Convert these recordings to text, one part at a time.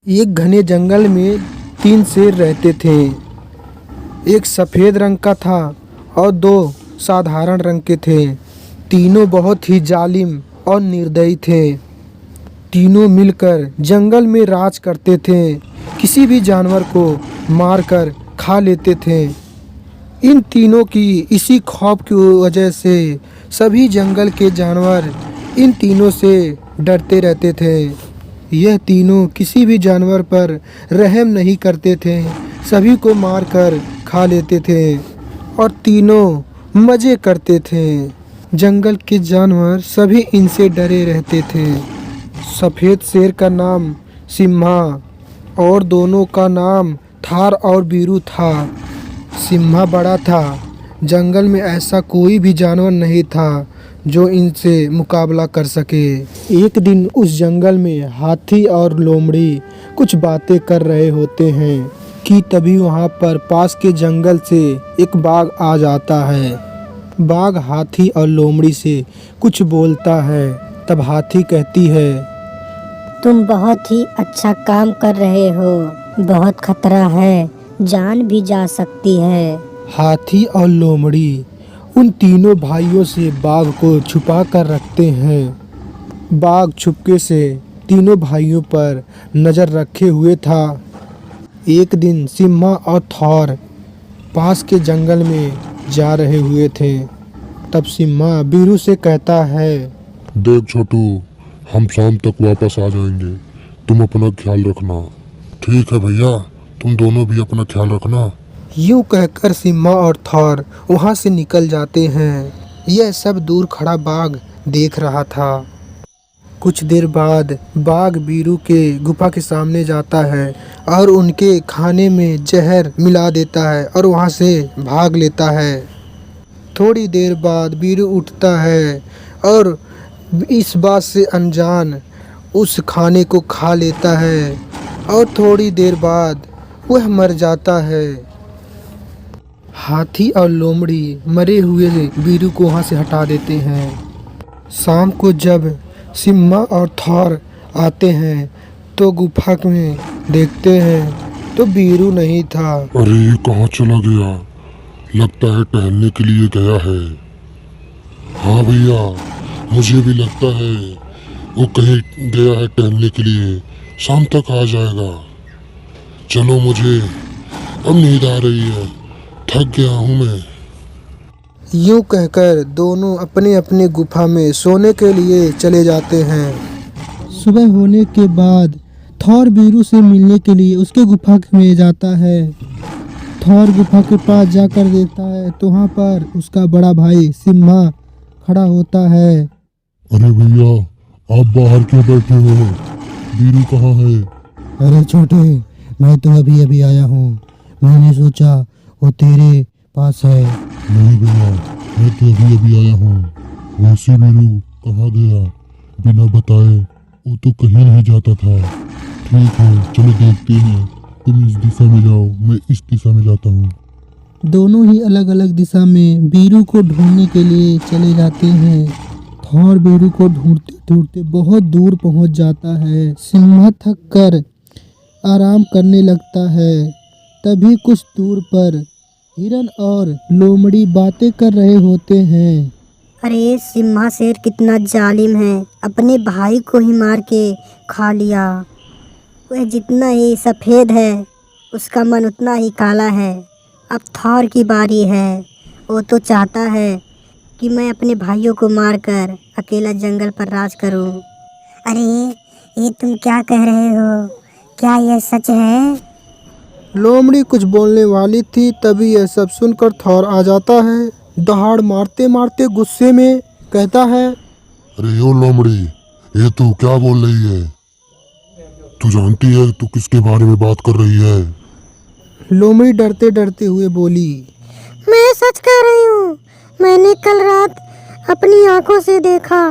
एक घने जंगल में 3 शेर रहते थे। एक सफ़ेद रंग का था और 2 साधारण रंग के थे। तीनों बहुत ही जालिम और निर्दयी थे। तीनों मिलकर जंगल में राज करते थे। किसी भी जानवर को मारकर खा लेते थे। इन तीनों की इसी खौफ की वजह से सभी जंगल के जानवर इन तीनों से डरते रहते थे। यह तीनों किसी भी जानवर पर रहम नहीं करते थे, सभी को मारकर खा लेते थे और तीनों मज़े करते थे। जंगल के जानवर सभी इनसे डरे रहते थे। सफ़ेद शेर का नाम सिम्हा और दोनों का नाम थार और बीरू था। सिम्हा बड़ा था। जंगल में ऐसा कोई भी जानवर नहीं था जो इनसे मुकाबला कर सके। एक दिन उस जंगल में हाथी और लोमड़ी कुछ बातें कर रहे होते हैं कि तभी वहाँ पर पास के जंगल से एक बाघ आ जाता है। बाघ हाथी और लोमड़ी से कुछ बोलता है। तब हाथी कहती है, तुम बहुत ही अच्छा काम कर रहे हो। बहुत खतरा है, जान भी जा सकती है। हाथी और लोमड़ी उन तीनों भाइयों से बाघ को छुपा कर रखते हैं। बाघ चुपके से तीनों भाइयों पर नज़र रखे हुए था। एक दिन सिम्हा और थौर पास के जंगल में जा रहे हुए थे। तब सिम्हा बीरू से कहता है, देख छोटू, हम शाम तक वापस आ जाएंगे, तुम अपना ख्याल रखना। ठीक है भैया, तुम दोनों भी अपना ख्याल रखना। यूं कहकर सिम्हा और थौर वहां से निकल जाते हैं। यह सब दूर खड़ा बाघ देख रहा था। कुछ देर बाद बाघ बीरू के गुफा के सामने जाता है और उनके खाने में जहर मिला देता है और वहां से भाग लेता है। थोड़ी देर बाद बीरू उठता है और इस बात से अनजान उस खाने को खा लेता है और थोड़ी देर बाद वह मर जाता है। हाथी और लोमड़ी मरे हुए बीरू को वहाँ से हटा देते हैं। शाम को जब सिम्हा और थौर आते हैं तो गुफा में देखते हैं तो बीरू नहीं था। अरे ये कहाँ चला गया? लगता है टहलने के लिए गया है। हाँ भैया, मुझे भी लगता है वो कहीं गया है टहलने के लिए, शाम तक आ जाएगा। चलो, मुझे अब नींद आ रही है, थक गया हूँ मैं। यूं कहकर दोनों अपने अपने गुफा में सोने के लिए चले जाते हैं। सुबह होने के बाद थौर बीरू से मिलने के लिए उसके गुफा में जाता है। थौर गुफा के पास जाकर देखता है तो वहाँ पर उसका बड़ा भाई सिम्हा खड़ा होता है। अरे भैया, आप बाहर क्यों बैठे हो? बीरू कहाँ है? अरे छोटे, मैं तो अभी अभी आया हूँ। मैंने सोचा वो तेरे पास है। नहीं भैया, मैं तो अभी अभी आया हूँ। वैसे बीरू कहाँ गया बिना बताए? वो तो कहीं नहीं जाता था। ठीक है, चलो देखते हैं। तुम इस दिशा में जाओ, मैं इस दिशा में जाता हूँ। दोनों ही अलग अलग दिशा में बीरू को ढूंढने के लिए चले जाते हैं। थौर बीरू को ढूंढते ढूंढते बहुत दूर पहुंच जाता है। सिम्हा थक कर आराम करने लगता है। तभी कुछ दूर पर हिरन और लोमड़ी बातें कर रहे होते हैं। अरे सिम्हा शेर कितना जालिम है, अपने भाई को ही मार के खा लिया। वह जितना ही सफ़ेद है उसका मन उतना ही काला है। अब थौर की बारी है। वो तो चाहता है कि मैं अपने भाइयों को मारकर अकेला जंगल पर राज करूं। अरे ये तुम क्या कह रहे हो? क्या यह सच है? लोमड़ी कुछ बोलने वाली थी, तभी यह सब सुनकर थौर आ जाता है। दहाड़ मारते मारते गुस्से में कहता है, अरे यो लोमड़ी, ये तू क्या बोल रही है? तू जानती है तू किसके बारे में बात कर रही है? लोमड़ी डरते डरते हुए बोली, मैं सच कह रही हूँ। मैंने कल रात अपनी आंखों से देखा।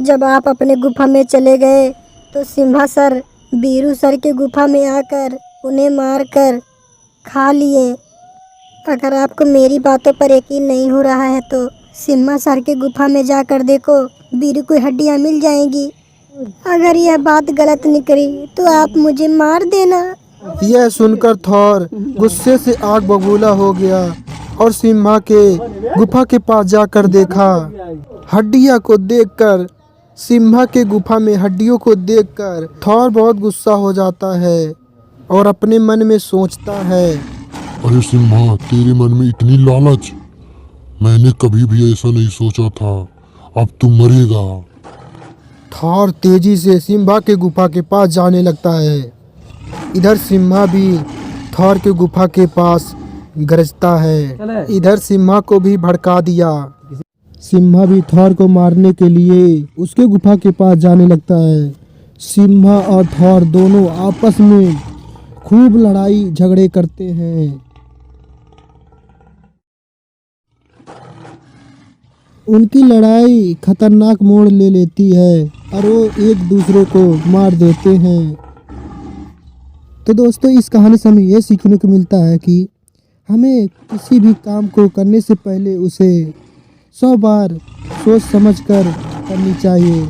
जब आप अपने गुफा में चले गए तो सिम्हा सर बीरू सर के गुफा में आकर उन्हें मारकर खा लिए। अगर आपको मेरी बातों पर यकीन नहीं हो रहा है तो सिम्हा सर के गुफा में जाकर देखो, बीरू की हड्डियाँ मिल जाएंगी। अगर यह बात गलत निकली तो आप मुझे मार देना। यह सुनकर थॉर गुस्से से आग बबूला हो गया और सिम्हा के गुफा के पास जाकर देखा। हड्डियां को देखकर, सिम्हा के गुफा में हड्डियों को देखकर थॉर बहुत गुस्सा हो जाता है और अपने मन में सोचता है, अरे सिम्हा, तेरे मन में इतनी लालच, मैंने कभी भी ऐसा नहीं सोचा था। अब तू मरेगा। थॉर तेजी से सिम्हा के गुफा के पास जाने लगता है। इधर सिम्हा भी थॉर के गुफा के पास गरजता है। इधर सिम्हा को भी भड़का दिया। सिम्हा भी थॉर को मारने के लिए उसके गुफा के पास जाने लगता है। सिम्हा और थॉर दोनों आपस में खूब लड़ाई झगड़े करते हैं। उनकी लड़ाई खतरनाक मोड़ ले लेती है और वो एक दूसरे को मार देते हैं। तो दोस्तों, इस कहानी से हमें यह सीखने को मिलता है कि हमें किसी भी काम को करने से पहले उसे 100 बार सोच समझ कर करनी चाहिए।